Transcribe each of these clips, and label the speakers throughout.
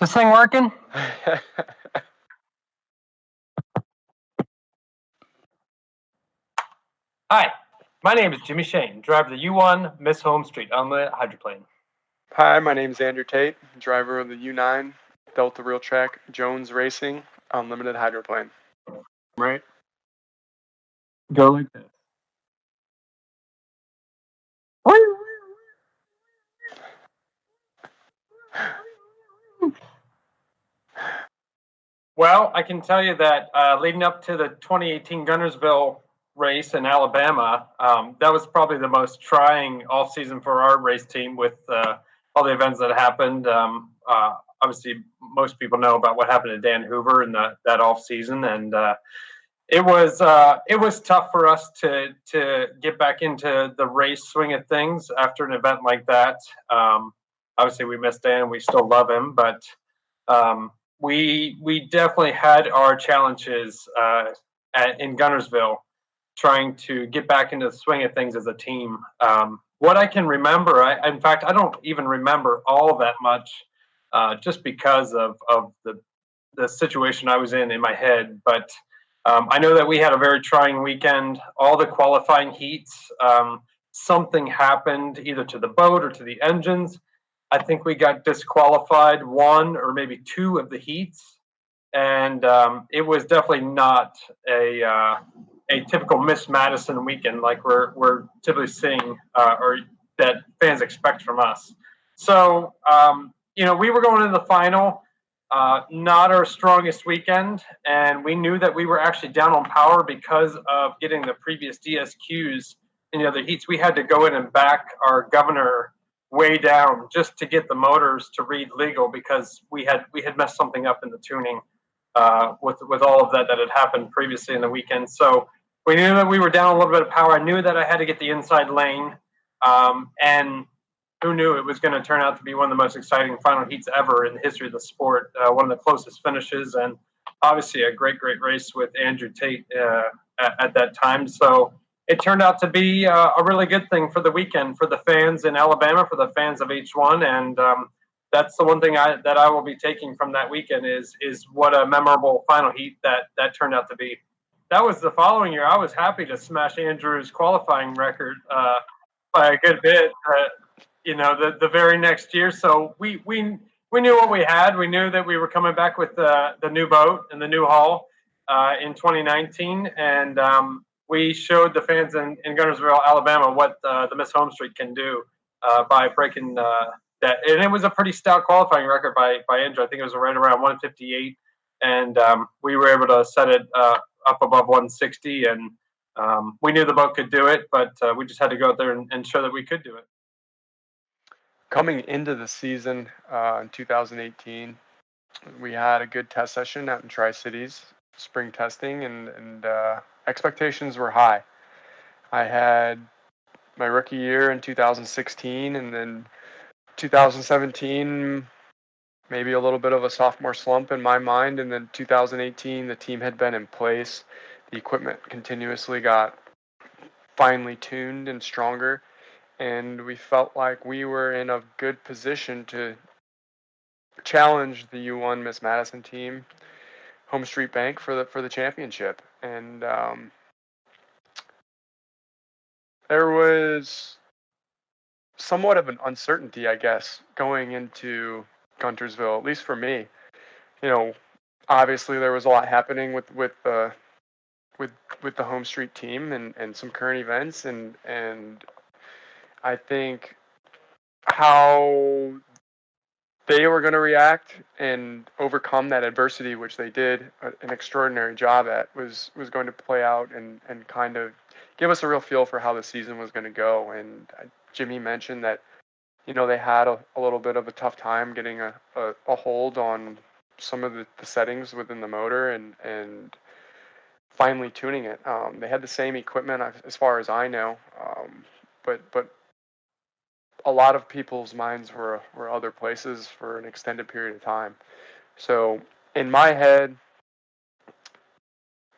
Speaker 1: This thing working? Hi, my name is Jimmy Shane, driver of the U1 Miss Home Street Unlimited Hydroplane.
Speaker 2: Hi, my name is Andrew Tate, driver of the U9 Delta Real Track Jones Racing Unlimited Hydroplane. Right?
Speaker 1: Go like this. Well, I can tell you that leading up to the 2018 Guntersville race in Alabama, that was probably the most trying off season for our race team with all the events that happened. Obviously, most people know about what happened to Dan Hoover in that off season, and it was tough for us to get back into the race swing of things after an event like that. Obviously, we miss Dan, we still love him, but we definitely had our challenges in Guntersville, trying to get back into the swing of things as a team. What I can remember, in fact, I don't even remember all that much, just because of the situation I was in my head. But I know that we had a very trying weekend. All the qualifying heats, something happened either to the boat or to the engines. I think we got disqualified one or maybe two of the heats, and it was definitely not a typical Miss Madison weekend like we're typically seeing or that fans expect from us. So we were going into the final, not our strongest weekend, and we knew that we were actually down on power because of getting the previous DSQs in the other heats. We had to go in and back our governor way down just to get the motors to read legal because we had messed something up in the tuning with all of that had happened previously in the weekend. So we knew that we were down a little bit of power. I knew that I had to get the inside lane, and who knew it was going to turn out to be one of the most exciting final heats ever in the history of the sport. One of the closest finishes, and obviously a great race with Andrew Tate at that time. So it turned out to be a really good thing for the weekend, for the fans in Alabama, for the fans of H1, and that's the one thing that I will be taking from that weekend is what a memorable final heat that turned out to be. That was the following year. I was happy to smash Andrew's qualifying record by a good bit. The very next year. So we knew what we had. We knew that we were coming back with the new boat and the new hull in 2019, and we showed the fans in Guntersville, Alabama, what the Miss Home Street can do by breaking that. And it was a pretty stout qualifying record by Andrew. I think it was right around 158, and we were able to set it up above 160. And we knew the boat could do it, but we just had to go out there and show that we could do it.
Speaker 2: Coming into the season in 2018, we had a good test session out in Tri-Cities, spring testing, and expectations were high. I had my rookie year in 2016, and then 2017, maybe a little bit of a sophomore slump in my mind, and then 2018, the team had been in place. The equipment continuously got finely tuned and stronger, and we felt like we were in a good position to challenge the U1 Miss Madison team, Home Street Bank, for the championship. And there was somewhat of an uncertainty, I guess, going into Guntersville, at least for me. Obviously there was a lot happening with the Home Street team and some current events, and I think how they were going to react and overcome that adversity, which they did an extraordinary job at, was going to play out and kind of give us a real feel for how the season was going to go. And Jimmy mentioned that, they had a little bit of a tough time getting a hold on some of the settings within the motor and finally tuning it. They had the same equipment as far as I know, but a lot of people's minds were other places for an extended period of time. So in my head,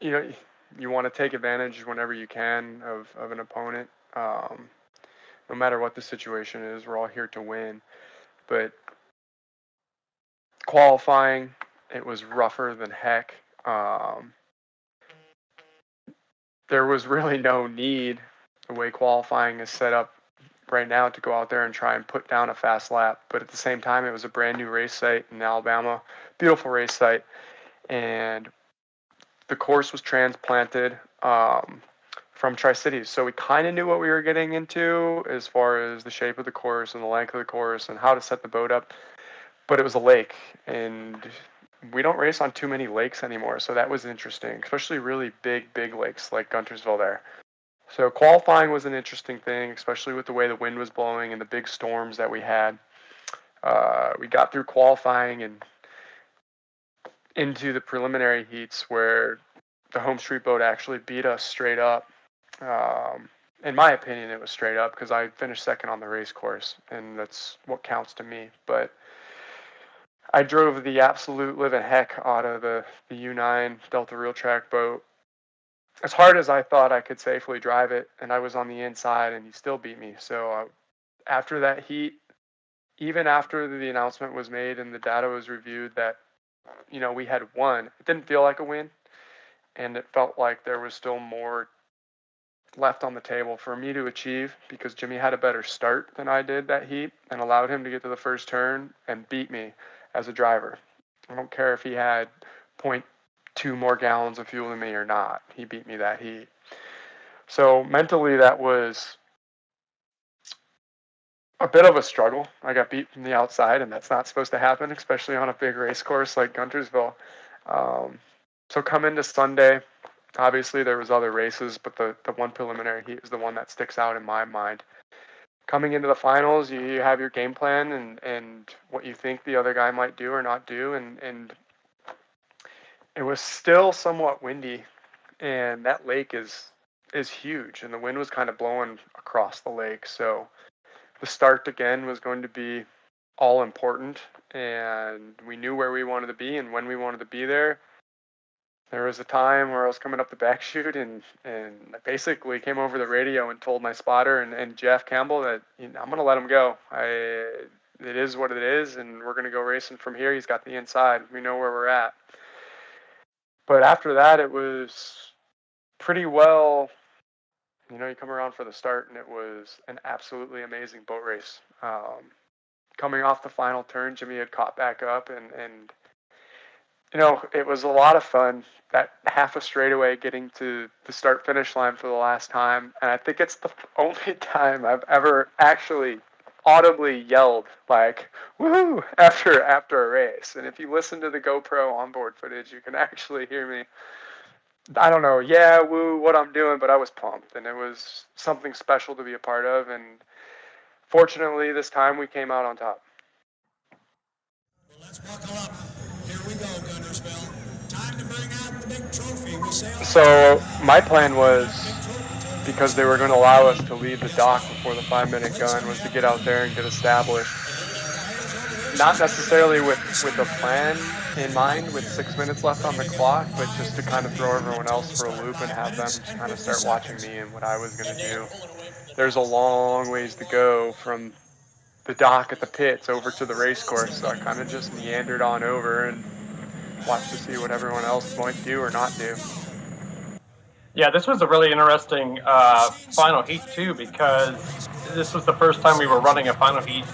Speaker 2: you want to take advantage whenever you can of an opponent. No matter what the situation is, we're all here to win. But Qualifying, it was rougher than heck. There was really no need, the way qualifying is set up right now, to go out there and try and put down a fast lap. But at the same time, it was a brand new race site in Alabama, beautiful race site, and the course was transplanted from Tri-Cities. So we kind of knew what we were getting into as far as the shape of the course and the length of the course and how to set the boat up. But it was a lake, and we don't race on too many lakes anymore, so that was interesting, especially really big lakes like Guntersville there. So qualifying was an interesting thing, especially with the way the wind was blowing and the big storms that we had. We got through qualifying and into the preliminary heats where the home street boat actually beat us straight up. In my opinion, it was straight up because I finished second on the race course, and that's what counts to me. But I drove the absolute living heck out of the U9 Delta Real Track boat. As hard as I thought I could safely drive it, and I was on the inside, and he still beat me. So after that heat, even after the announcement was made and the data was reviewed that, we had won, it didn't feel like a win, and it felt like there was still more left on the table for me to achieve, because Jimmy had a better start than I did that heat and allowed him to get to the first turn and beat me as a driver. I don't care if he had 0.2 more gallons of fuel than me or not. He beat me that heat. So mentally, that was a bit of a struggle. I got beat from the outside, and that's not supposed to happen, especially on a big race course like Guntersville. So come into Sunday, obviously there was other races, but the one preliminary heat is the one that sticks out in my mind. Coming into the finals, you have your game plan and what you think the other guy might do or not do, and it was still somewhat windy, and that lake is huge, and the wind was kind of blowing across the lake, so the start again was going to be all important, and we knew where we wanted to be and when we wanted to be there. There was a time where I was coming up the back chute, and I basically came over the radio and told my spotter and Jeff Campbell that I'm going to let him go. It is what it is, and we're going to go racing from here. He's got the inside. We know where we're at. But after that, it was pretty well, you come around for the start, and it was an absolutely amazing boat race. Coming off the final turn, Jimmy had caught back up, and it was a lot of fun. That half a straightaway getting to the start-finish line for the last time, and I think it's the only time I've ever actually audibly yelled like "woohoo" after a race. And if you listen to the GoPro onboard footage, you can actually hear me. I don't know, yeah, woo, what I'm doing, but I was pumped, and it was something special to be a part of. And fortunately, this time we came out on top.
Speaker 3: Well, let's buckle up. Here we go, Guntersville. Time to bring out the big trophy.
Speaker 2: So my plan was, because they were going to allow us to leave the dock before the 5-minute gun, was to get out there and get established. Not necessarily with a plan in mind with 6 minutes left on the clock, but just to kind of throw everyone else for a loop and have them kind of start watching me and what I was going to do. There's a long ways to go from the dock at the pits over to the race course, so I kind of just meandered on over and watched to see what everyone else might do or not do.
Speaker 1: Yeah, this was a really interesting final heat too, because this was the first time we were running a final heat,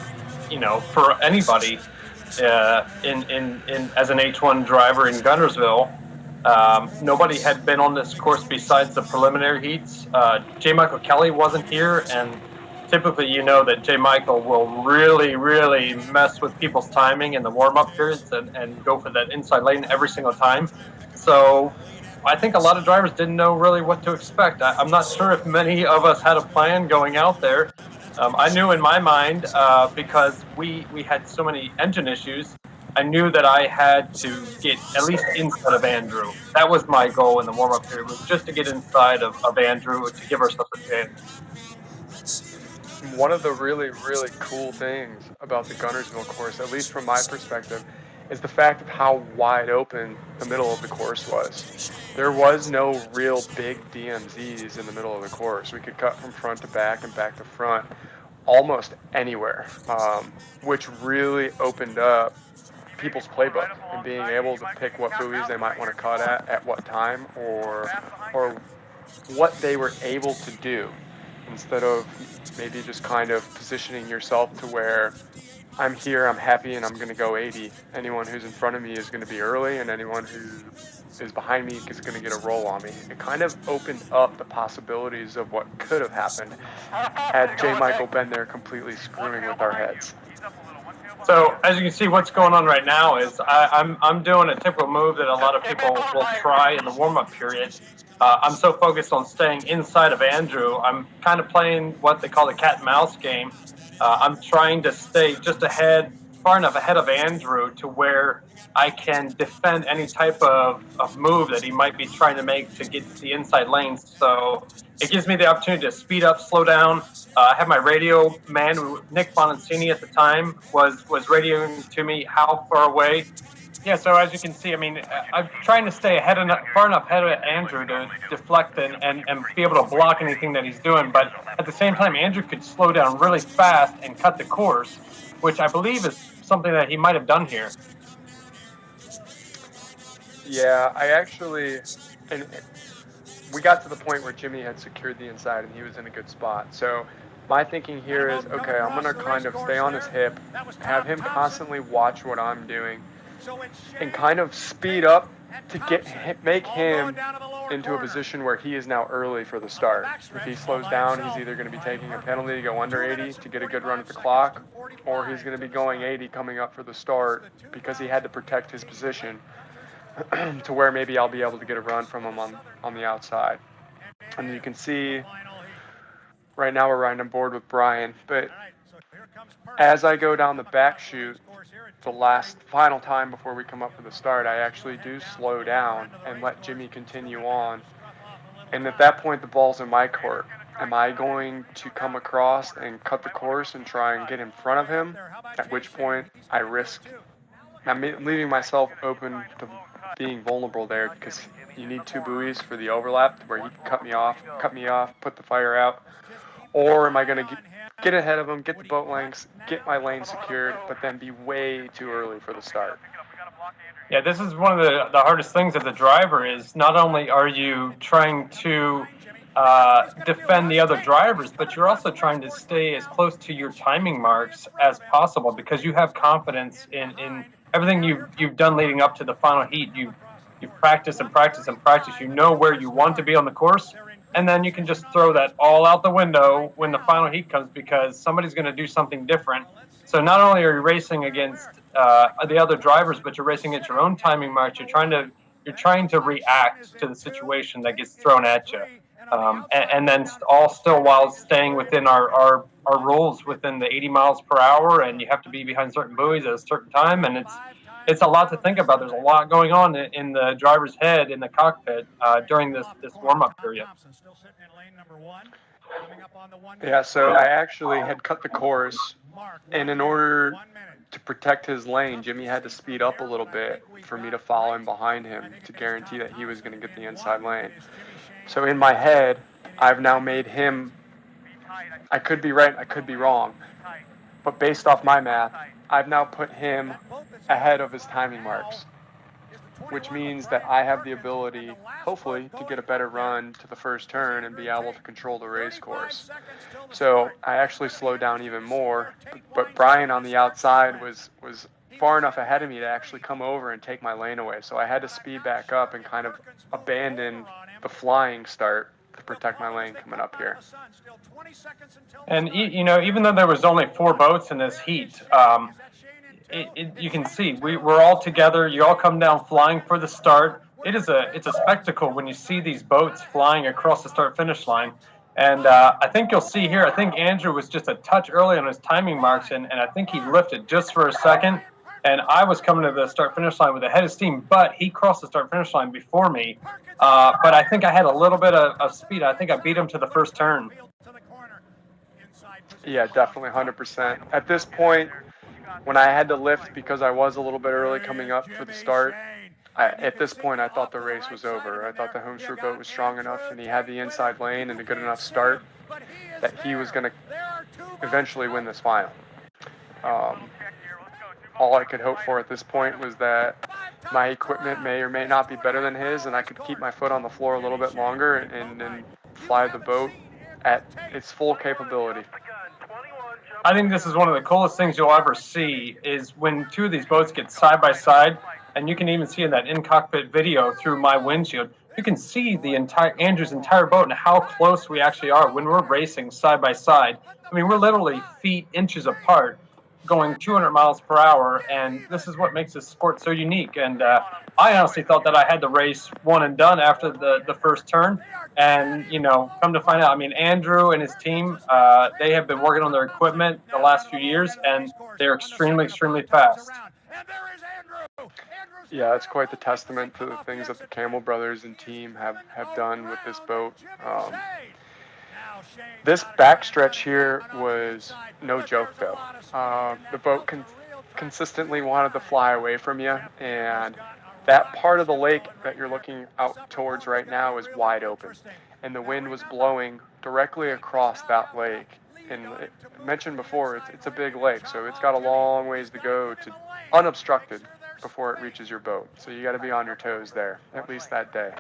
Speaker 1: for anybody in as an H1 driver in Guntersville. Nobody had been on this course besides the preliminary heats. J. Michael Kelly wasn't here, and typically that J. Michael will really, really mess with people's timing in the warm-up periods and go for that inside lane every single time. So I think a lot of drivers didn't know really what to expect. I'm not sure if many of us had a plan going out there. I knew in my mind, because we had so many engine issues, I knew that I had to get at least inside of Andrew. That was my goal in the warm-up period, was just to get inside of Andrew to give ourselves a chance.
Speaker 2: One of the really, really cool things about the Guntersville course, at least from my perspective, is the fact of how wide open the middle of the course was. There was no real big DMZs in the middle of the course. We could cut from front to back and back to front almost anywhere, which really opened up people's playbook and being able to pick what buoys they might want to cut at what time, or what they were able to do, instead of maybe just kind of positioning yourself to where I'm here, I'm happy, and I'm going to go 80. Anyone who's in front of me is going to be early, and anyone who is behind me is going to get a roll on me. It kind of opened up the possibilities of what could have happened had J. Michael been there completely screwing with our heads.
Speaker 1: So as you can see, what's going on right now is I'm doing a typical move that a lot of people will try in the warm-up period. I'm so focused on staying inside of Andrew. I'm kind of playing what they call the cat and mouse game. I'm trying to stay just far enough ahead of Andrew to where I can defend any type of move that he might be trying to make to get to the inside lanes. So it gives me the opportunity to speed up, slow down. I have my radio man, Nick Bonancini at the time, was radioing to me how far away. Yeah, so as you can see, I mean, I'm trying to stay far enough ahead of Andrew to deflect and be able to block anything that he's doing. But at the same time, Andrew could slow down really fast and cut the course, which I believe is something that he might have done here.
Speaker 2: Yeah, and we got to the point where Jimmy had secured the inside and he was in a good spot. So my thinking here is, okay, I'm going to kind of stay on his hip, have him constantly watch what I'm doing, and kind of speed up to make him into a position where he is now early for the start. If he slows down, he's either going to be taking a penalty to go under 80 to get a good run at the clock, or he's going to be going 80 coming up for the start because he had to protect his position to where maybe I'll be able to get a run from him on the outside. And you can see right now we're riding on board with Brian, but as I go down the back chute, the final time before we come up for the start, I actually do slow down and let Jimmy continue on. And at that point, the ball's in my court. Am I going to come across and cut the course and try and get in front of him? At which point, I'm leaving myself open to being vulnerable there, because you need two buoys for the overlap where he can cut me off, put the fire out. Or am I going to get ahead of him, get the boat lengths, get my lane secured, but then be way too early for the start?
Speaker 1: Yeah, this is one of the hardest things as a driver is not only are you trying to defend the other drivers, but you're also trying to stay as close to your timing marks as possible, because you have confidence in everything you've done leading up to the final heat. You've practiced and practiced and practiced. You know where you want to be on the course, and then you can just throw that all out the window when the final heat comes, because somebody's going to do something different. So not only are you racing against the other drivers, but you're racing against your own timing marks. You're trying to react to the situation that gets thrown at you, and then all still while staying within our rules within the 80 miles per hour, and you have to be behind certain buoys at a certain time, and it's a lot to think about. There's a lot going on in the driver's head in the cockpit during this warm-up period.
Speaker 2: Yeah, so I actually had cut the course, and in order to protect his lane, Jimmy had to speed up a little bit for me to follow him behind him to guarantee that he was going to get the inside lane. So in my head, I've now made him, I could be right, I could be wrong, but based off my math, I've now put him ahead of his timing marks, which means that I have the ability, hopefully, to get a better run to the first turn and be able to control the race course. So I actually slowed down even more, but Brian on the outside was far enough ahead of me to actually come over and take my lane away. So I had to speed back up and kind of abandon the flying start to protect my lane coming up here.
Speaker 1: And even though there was only 4 boats in this heat, you can see we're all together. You all come down flying for the start. It's a spectacle when you see these boats flying across the start-finish line. And I think you'll see here, I think Andrew was just a touch early on his timing marks, and I think he lifted just for a second. And I was coming to the start-finish line with a head of steam, but he crossed the start-finish line before me. But I think I had a little bit of speed. I think I beat him to the first turn.
Speaker 2: Yeah, definitely 100%. At this point, when I had to lift because I was a little bit early coming up for the start, at this point I thought the race was over. I thought the Homestreet boat was strong enough and he had the inside lane and a good enough start that he was going to eventually win this final. all I could hope for at this point was that my equipment may or may not be better than his, and I could keep my foot on the floor a little bit longer and fly the boat at its full capability.
Speaker 1: I think this is one of the coolest things you'll ever see is when two of these boats get side by side, and you can even see in that in-cockpit video through my windshield, you can see the Andrew's entire boat and how close we actually are when we're racing side by side. I mean, we're literally feet, inches apart, going 200 miles per hour, and this is what makes this sport so unique. And I honestly thought that I had the race won and done after the first turn. And, come to find out, I mean, Andrew and his team, they have been working on their equipment the last few years, and they're extremely, extremely fast.
Speaker 2: Yeah, it's quite the testament to the things that the Campbell brothers and team have done with this boat. This backstretch here was no joke, though. The boat consistently wanted to fly away from you, and that part of the lake that you're looking out towards right now is wide open, and the wind was blowing directly across that lake. And I mentioned before, it's a big lake, so it's got a long ways to go to unobstructed before it reaches your boat. So you got to be on your toes there, at least that day.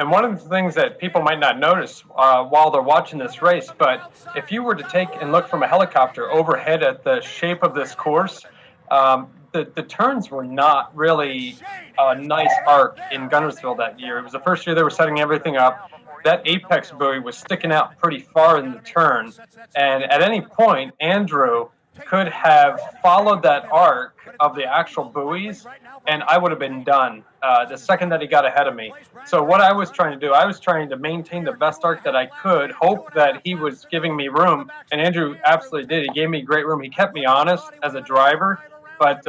Speaker 1: And one of the things that people might not notice while they're watching this race, but if you were to take and look from a helicopter overhead at the shape of this course, the turns were not really a nice arc in Guntersville that year. It was the first year they were setting everything up. That apex buoy was sticking out pretty far in the turn. And at any point, Andrew could have followed that arc of the actual buoys, and I would have been done the second that he got ahead of me. So what I was trying to do, I was trying to maintain the best arc that I could, hope that he was giving me room, and Andrew absolutely did. He gave me great room. He kept me honest as a driver, but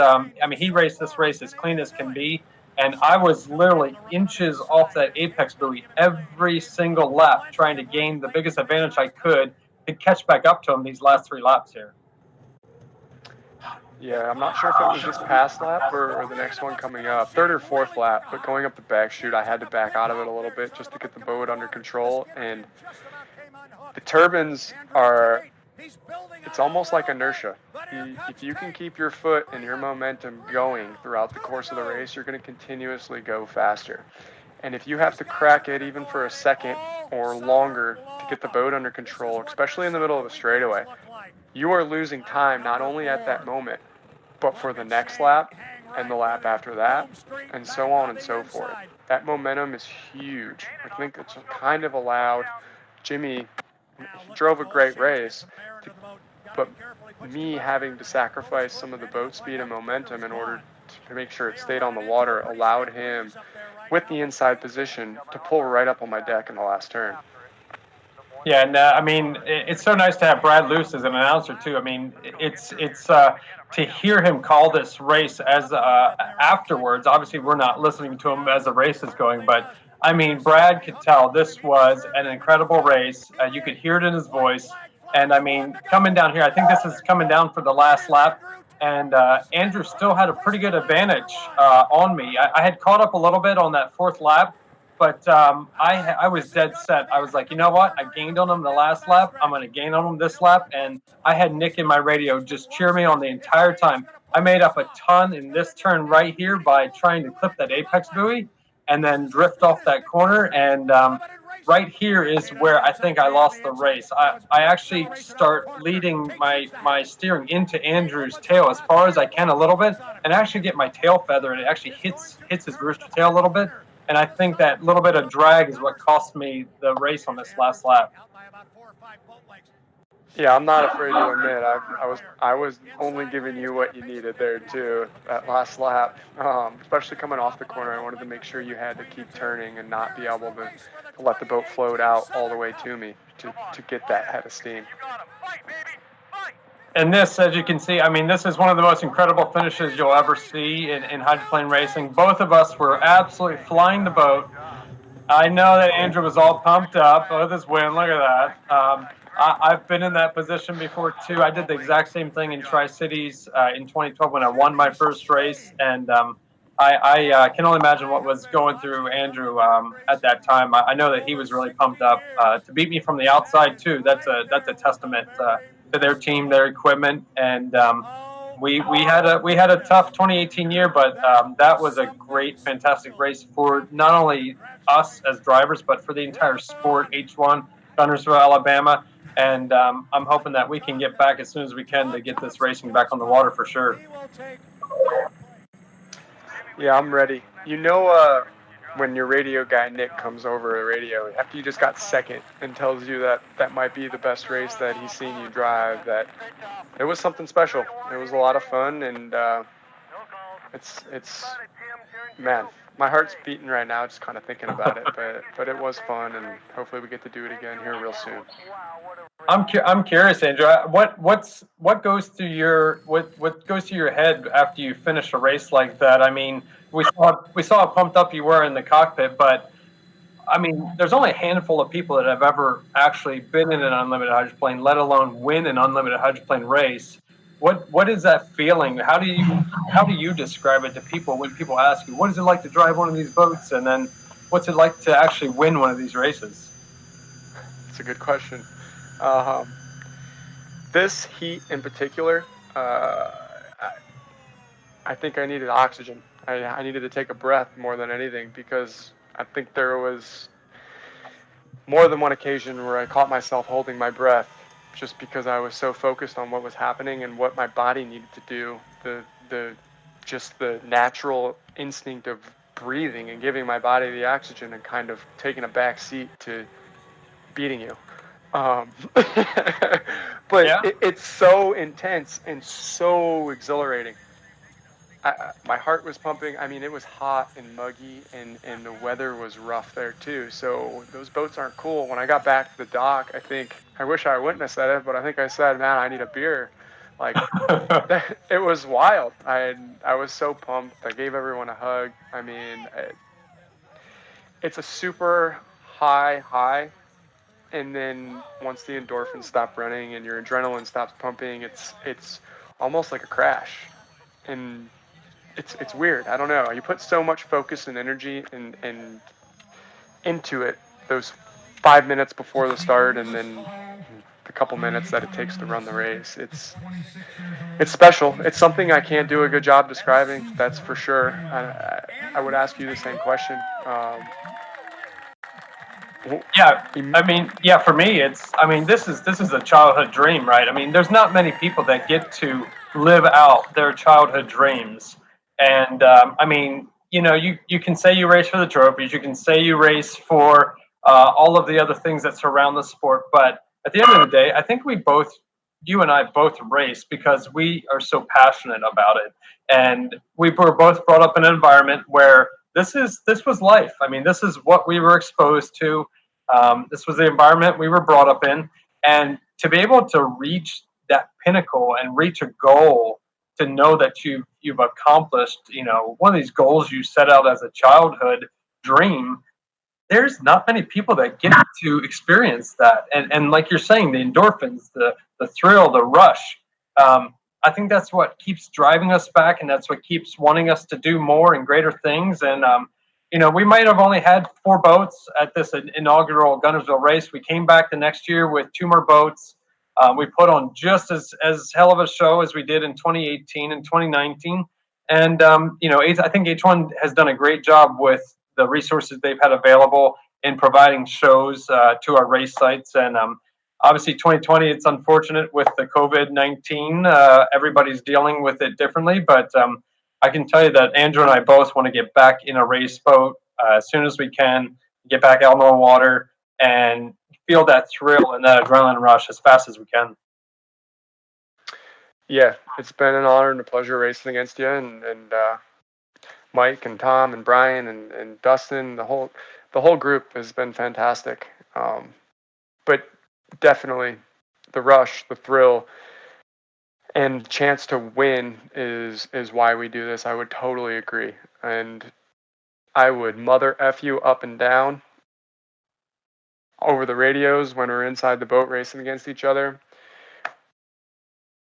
Speaker 1: he raced this race as clean as can be, and I was literally inches off that apex buoy every single lap, trying to gain the biggest advantage I could to catch back up to him these last 3 laps here.
Speaker 2: Yeah, I'm not sure if it was this past lap or the next one coming up, third or fourth lap, but going up the back chute, I had to back out of it a little bit just to get the boat under control. And the turbines are, it's almost like inertia. If you can keep your foot and your momentum going throughout the course of the race, you're going to continuously go faster. And if you have to crack it even for a second or longer to get the boat under control, especially in the middle of a straightaway, you are losing time not only at that moment, but for the next lap and the lap after that, and so on and so forth. That momentum is huge. I think it's kind of allowed Jimmy, he drove a great race, but me having to sacrifice some of the boat speed and momentum in order to make sure it stayed on the water allowed him, with the inside position, to pull right up on my deck in the last turn.
Speaker 1: Yeah, and it's so nice to have Brad Luce as an announcer too. I mean, it's to hear him call this race as afterwards. Obviously, we're not listening to him as the race is going, but I mean, Brad could tell this was an incredible race. You could hear it in his voice, and I mean, coming down here, I think this is coming down for the last lap, and Andrew still had a pretty good advantage on me. I had caught up a little bit on that fourth lap. But I was dead set. I was like, you know what? I gained on him the last lap. I'm going to gain on him this lap. And I had Nick in my radio just cheer me on the entire time. I made up a ton in this turn right here by trying to clip that apex buoy and then drift off that corner. And right here is where I think I lost the race. I actually start leading my steering into Andrew's tail as far as I can a little bit and actually get my tail feather, and it actually hits his rooster tail a little bit. And I think that little bit of drag is what cost me the race on this last lap.
Speaker 2: Yeah, I'm not afraid to admit I was only giving you what you needed there too. That last lap, especially coming off the corner, I wanted to make sure you had to keep turning and not be able to let the boat float out all the way to me to get that head of steam.
Speaker 1: And this, as you can see, I mean, this is one of the most incredible finishes you'll ever see in hydroplane racing. Both of us were absolutely flying the boat. I know that Andrew was all pumped up with his win. Look at that. I've been in that position before, too. I did the exact same thing in Tri-Cities in 2012 when I won my first race. And I can only imagine what was going through Andrew at that time. I know that he was really pumped up. To beat me from the outside, too, that's a testament to their team, their equipment, and we had a tough 2018 year, but that was a great, fantastic race for not only us as drivers, but for the entire sport. H1, Guntersville, Alabama, and I'm hoping that we can get back as soon as we can to get this racing back on the water for sure.
Speaker 2: Yeah, I'm ready. When your radio guy Nick comes over the radio after you just got second and tells you that that might be the best race that he's seen you drive, that it was something special. It was a lot of fun, and it's man, my heart's beating right now just kind of thinking about it. But it was fun, and hopefully we get to do it again here real soon.
Speaker 1: I'm curious, Andrew. What goes through your head after you finish a race like that? I mean, we saw how pumped up you were in the cockpit, but I mean, there's only a handful of people that have ever actually been in an unlimited hydroplane, let alone win an unlimited hydroplane race. What is that feeling? How do you describe it to people when people ask you, what is it like to drive one of these boats, and then what's it like to actually win one of these races?
Speaker 2: It's a good question. This heat in particular, I think I needed oxygen. I needed to take a breath more than anything, because I think there was more than one occasion where I caught myself holding my breath just because I was so focused on what was happening and what my body needed to do. Just the natural instinct of breathing and giving my body the oxygen and kind of taking a back seat to beating you. But
Speaker 1: Yeah.
Speaker 2: it's so intense and so exhilarating. My heart was pumping. I mean, it was hot and muggy, and the weather was rough there too. So those boats aren't cool. When I got back to the dock, I wish I wouldn't have said it, but I think I said, "Man, I need a beer." Like, it was wild. I was so pumped. I gave everyone a hug. I mean, it's a super high, and then once the endorphins stop running and your adrenaline stops pumping, it's almost like a crash, and it's weird. I don't know. You put so much focus and energy and into it those 5 minutes before the start, and then the couple minutes that it takes to run the race. It's special. It's something I can't do a good job describing. That's for sure. I would ask you the same question.
Speaker 1: Yeah, I mean, yeah, for me, this is a childhood dream, right? I mean, there's not many people that get to live out their childhood dreams. And I mean, you can say you race for the trophies, you can say you race for all of the other things that surround the sport, but at the end of the day, I think you and I both race because we are so passionate about it, and we were both brought up in an environment where this was life. I mean, this is what we were exposed to. This was the environment we were brought up in, and to be able to reach that pinnacle and reach a goal, to know that you've accomplished, one of these goals you set out as a childhood dream. There's not many people that get to experience that, and like you're saying, the endorphins, the thrill, the rush. I think that's what keeps driving us back, and that's what keeps wanting us to do more and greater things. And we might have only had 4 boats at this inaugural Guntersville race. We came back the next year with 2 more boats. We put on just as hell of a show as we did in 2018 and 2019. And I think H1 has done a great job with the resources they've had available in providing shows to our race sites. And obviously 2020, it's unfortunate with the COVID-19. Everybody's dealing with it differently, but I can tell you that Andrew and I both want to get back in a race boat as soon as we can, get back out on the water and feel that thrill and that adrenaline rush as fast as we can.
Speaker 2: Yeah, it's been an honor and a pleasure racing against you, and Mike and Tom and Brian and Dustin. The whole group has been fantastic. But definitely the rush, the thrill, and chance to win is why we do this. I would totally agree. And I would mother F you up and down over the radios when we're inside the boat racing against each other.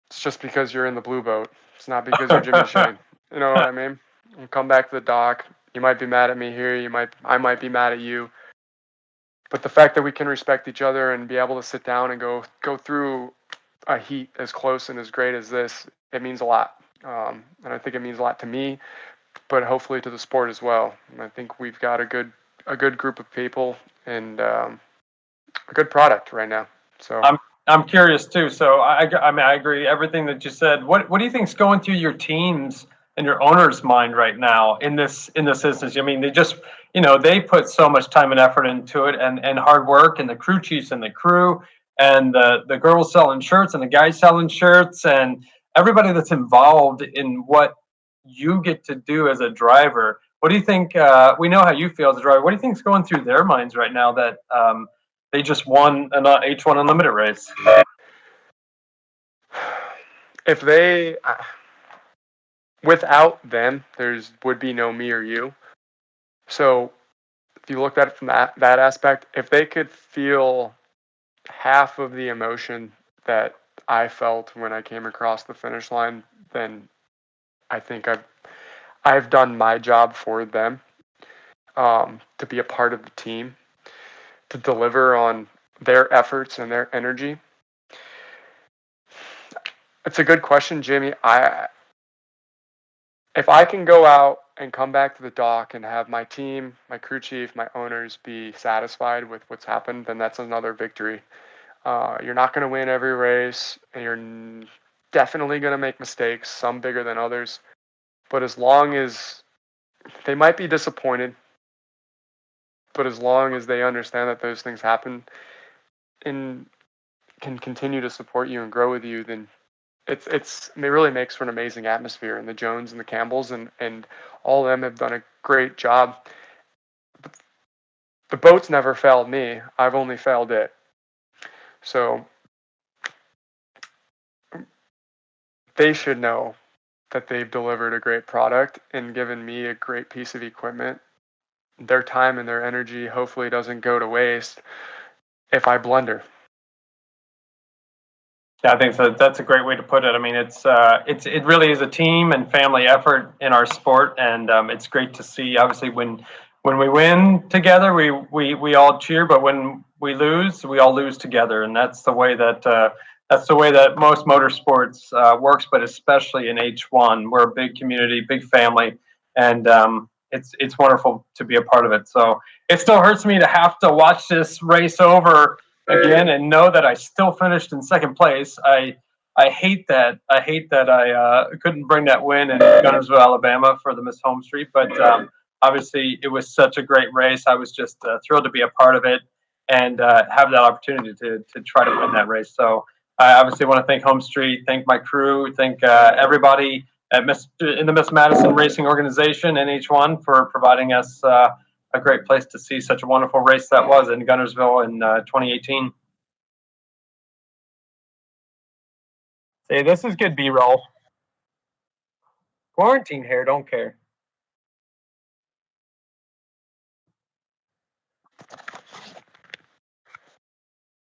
Speaker 2: It's just because you're in the blue boat. It's not because you're Jimmy Shane. You know what I mean? You come back to the dock. You might be mad at me here. I might be mad at you. But the fact that we can respect each other and be able to sit down and go through a heat as close and as great as this, it means a lot. And I think it means a lot to me, but hopefully to the sport as well. And I think we've got a good group of people and a good product right now. So
Speaker 1: I'm curious too. So I mean, I agree everything that you said. What do you think's going through your teams and your owner's mind right now in this instance? I mean, they just they put so much time and effort into it and hard work, and the crew chiefs and the crew and the girls selling shirts and the guys selling shirts and everybody that's involved in what you get to do as a driver. What do you think? We know how you feel as a driver. What do you think's going through their minds right now that they just won an H1 Unlimited race?
Speaker 2: if they, without them, would be no me or you. So if you look at it from that aspect, if they could feel half of the emotion that I felt when I came across the finish line, then I think I've done my job for them, to be a part of the team, to deliver on their efforts and their energy. It's a good question, Jimmy. If I can go out and come back to the dock and have my team, my crew chief, my owners be satisfied with what's happened, then that's another victory. You're not going to win every race, and you're definitely going to make mistakes, some bigger than others. But as long as they might be disappointed, but as long as they understand that those things happen and can continue to support you and grow with you, then it really makes for an amazing atmosphere. And the Jones and the Campbells and all of them have done a great job. The boat's never failed me. I've only failed it. So they should know that they've delivered a great product and given me a great piece of equipment. Their time and their energy hopefully doesn't go to waste if I blunder.
Speaker 1: Yeah, I think so. That's a great way to put it. I mean, it really is a team and family effort in our sport, and it's great to see. Obviously, when we win together, we all cheer, but when we lose, we all lose together, and that's the way that most motorsports works, but especially in H1, we're a big community, big family, and it's wonderful to be a part of it. So it still hurts me to have to watch this race over again and know that I still finished in second place. I hate that. I hate that I couldn't bring that win in Guntersville, Alabama for the Miss Home Street. But obviously, it was such a great race. I was just thrilled to be a part of it and have that opportunity to try to win that race. So I obviously want to thank Home Street, thank my crew, thank everybody at in the Miss Madison Racing Organization, NH1, for providing us a great place to see such a wonderful race that was in Guntersville in 2018. Say, this is good B-roll. Quarantine hair, don't care.